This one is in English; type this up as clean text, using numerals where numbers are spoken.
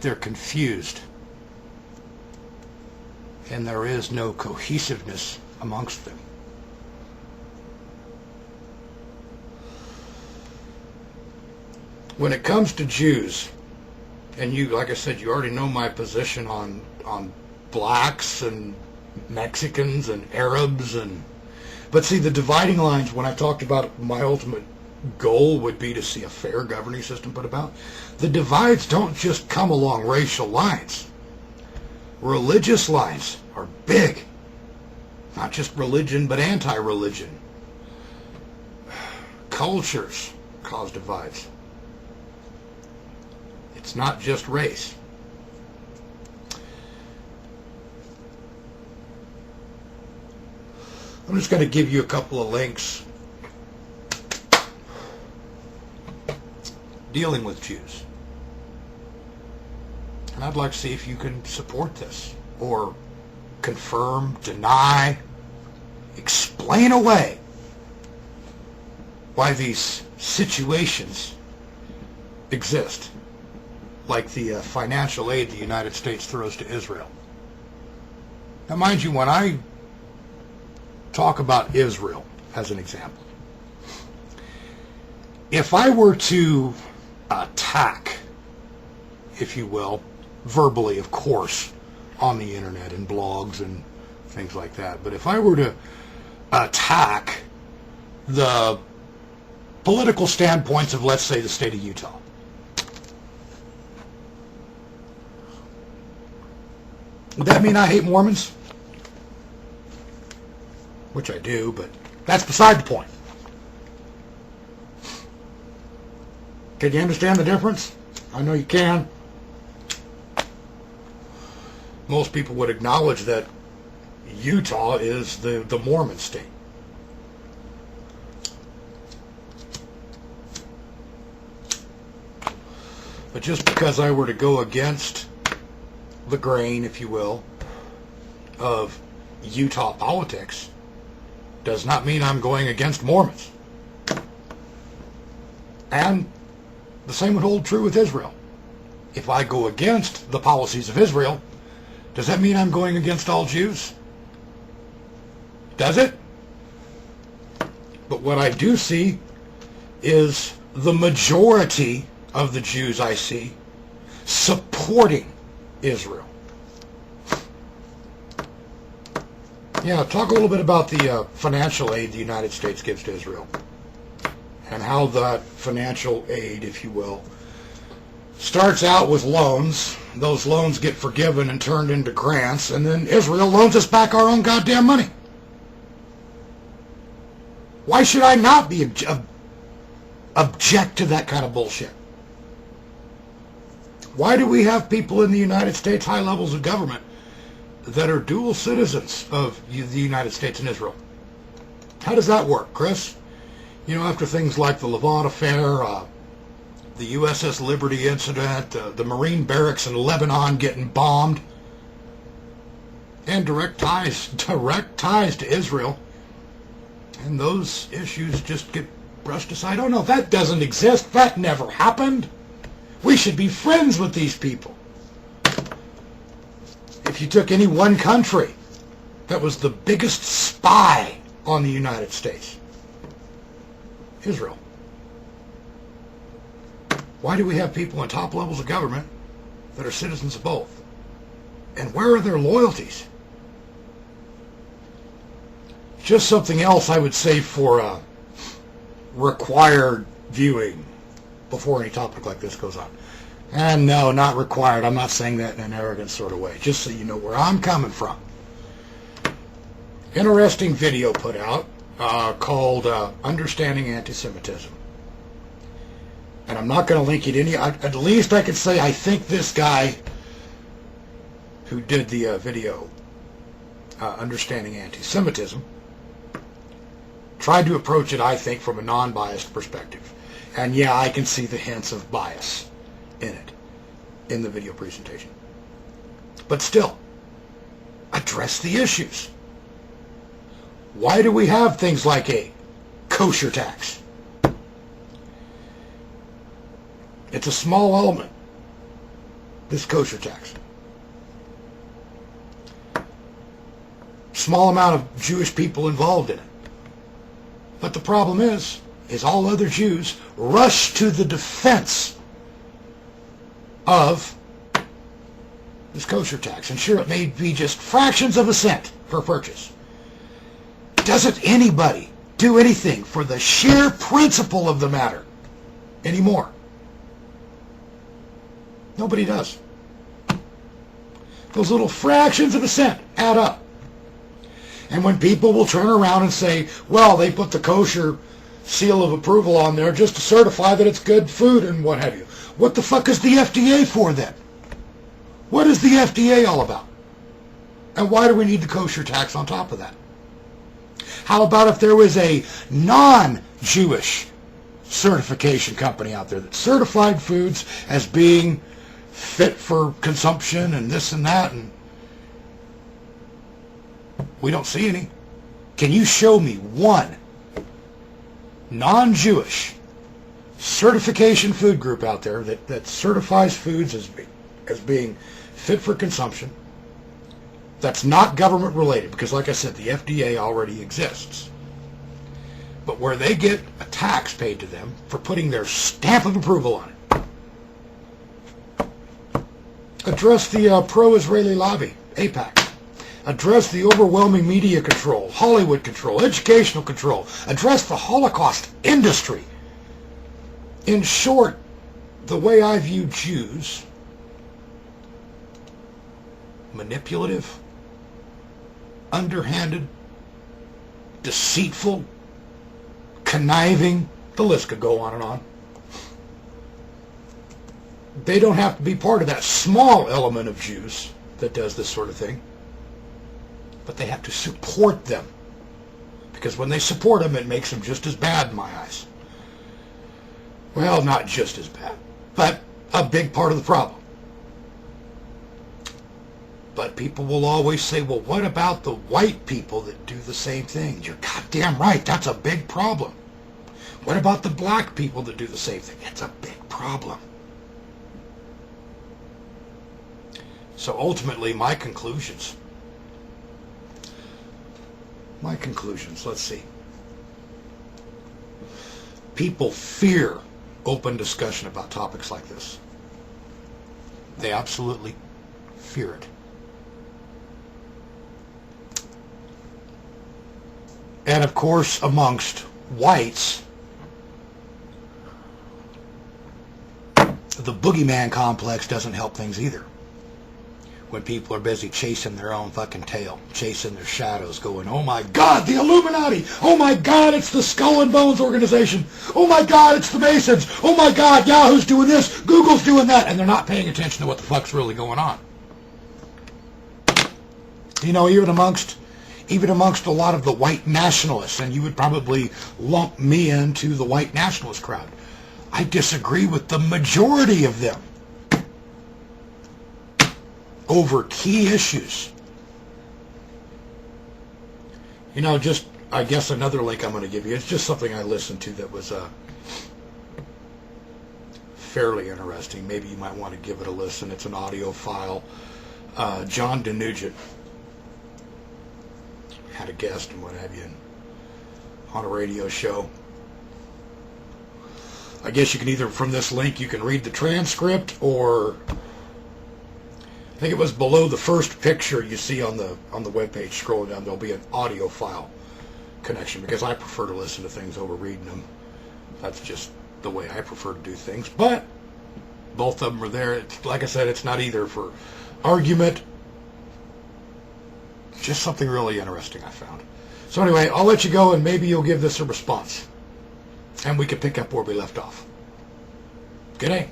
They're confused, and there is no cohesiveness amongst them. When it comes to Jews, and you, like I said, you already know my position on blacks and Mexicans and Arabs, but see, the dividing lines, when I talked about my ultimate goal would be to see a fair governing system put about, the divides don't just come along racial lines. Religious lines are big. Not just religion, but anti-religion. Cultures cause divides. It's not just race. I'm just going to give you a couple of links dealing with Jews. And I'd like to see if you can support this, or confirm, deny, explain away why these situations exist, like the financial aid the United States throws to Israel. Now, mind you, when I talk about Israel as an example, if I were to attack, if you will, verbally, of course, on the internet and blogs and things like that, but if I were to attack the political standpoints of, let's say, the state of Utah, would that mean I hate Mormons? Which I do, but that's beside the point. Can you understand the difference? I know you can. Most people would acknowledge that Utah is the Mormon state. But just because I were to go against the grain, if you will, of Utah politics, does not mean I'm going against Mormons. And the same would hold true with Israel. If I go against the policies of Israel, does that mean I'm going against all Jews? Does it? But what I do see is the majority of the Jews I see supporting Israel. Yeah, talk a little bit about the financial aid the United States gives to Israel, and how that financial aid, if you will, starts out with loans. Those loans get forgiven and turned into grants, and then Israel loans us back our own goddamn money. Why should I not be object to that kind of bullshit? Why do we have people in the United States, high levels of government, that are dual citizens of the United States and Israel? How does that work, Chris? You know, after things like the Levant affair, the USS Liberty incident, the Marine barracks in Lebanon getting bombed, and direct ties to Israel, and those issues just get brushed aside. Oh no, that doesn't exist. That never happened. We should be friends with these people. If you took any one country that was the biggest spy on the United States, Israel. Why do we have people in top levels of government that are citizens of both? And where are their loyalties? Just something else I would say for required viewing before any topic like this goes on. And no, not required. I'm not saying that in an arrogant sort of way. Just so you know where I'm coming from. Interesting video put out called Understanding Antisemitism. And I'm not going to link it any. At least I could say I think this guy who did the video, Understanding Antisemitism, tried to approach it, I think, from a non-biased perspective. And yeah, I can see the hints of bias in it, in the video presentation. But still, address the issues. Why do we have things like a kosher tax? It's a small element this kosher tax. Small amount of Jewish people involved in it. But the problem is all other Jews rush to the defense of this kosher tax. And sure, it may be just fractions of a cent per purchase. Doesn't anybody do anything for the sheer principle of the matter anymore? Nobody does. Those little fractions of a cent add up. And when people will turn around and say, well, they put the kosher seal of approval on there just to certify that it's good food and what have you. What the fuck is the FDA for then? What is the FDA all about? And why do we need the kosher tax on top of that? How about if there was a non-Jewish certification company out there that certified foods as being fit for consumption and this and that, and we don't see any. Can you show me one non-Jewish certification food group out there that certifies foods as being fit for consumption, that's not government related? Because like I said, the FDA already exists. But where they get a tax paid to them for putting their stamp of approval on it. Address the pro-Israeli lobby, AIPAC. Address the overwhelming media control, Hollywood control, educational control. Address the Holocaust industry. In short, the way I view Jews, manipulative, underhanded, deceitful, conniving, the list could go on and on. They don't have to be part of that small element of Jews that does this sort of thing. But they have to support them. Because when they support them, it makes them just as bad in my eyes. Well, not just as bad, but a big part of the problem. But people will always say, well, what about the white people that do the same thing? You're goddamn right, that's a big problem. What about the black people that do the same thing? It's a big problem. So ultimately, my conclusions, let's see. People fear open discussion about topics like this. They absolutely fear it. And of course, amongst whites, the boogeyman complex doesn't help things either. When people are busy chasing their own fucking tail, chasing their shadows, going, oh my God, the Illuminati! Oh my God, it's the Skull and Bones organization! Oh my God, it's the Masons! Oh my God, Yahoo's doing this, Google's doing that, and they're not paying attention to what the fuck's really going on. You know, even amongst a lot of the white nationalists, and you would probably lump me into the white nationalist crowd, I disagree with the majority of them over key issues. You know, just, I guess another link I'm going to give you, it's just something I listened to that was fairly interesting. Maybe you might want to give it a listen. It's an audio file. John Denugent had a guest and what have you on a radio show. I guess you can either, from this link, you can read the transcript, or I think it was below the first picture you see on the webpage, scrolling down, there'll be an audio file connection, because I prefer to listen to things over reading them. That's just the way I prefer to do things. But both of them are there. It's, like I said, it's not either for argument, just something really interesting I found. So anyway, I'll let you go, and maybe you'll give this a response, and we can pick up where we left off. Good day.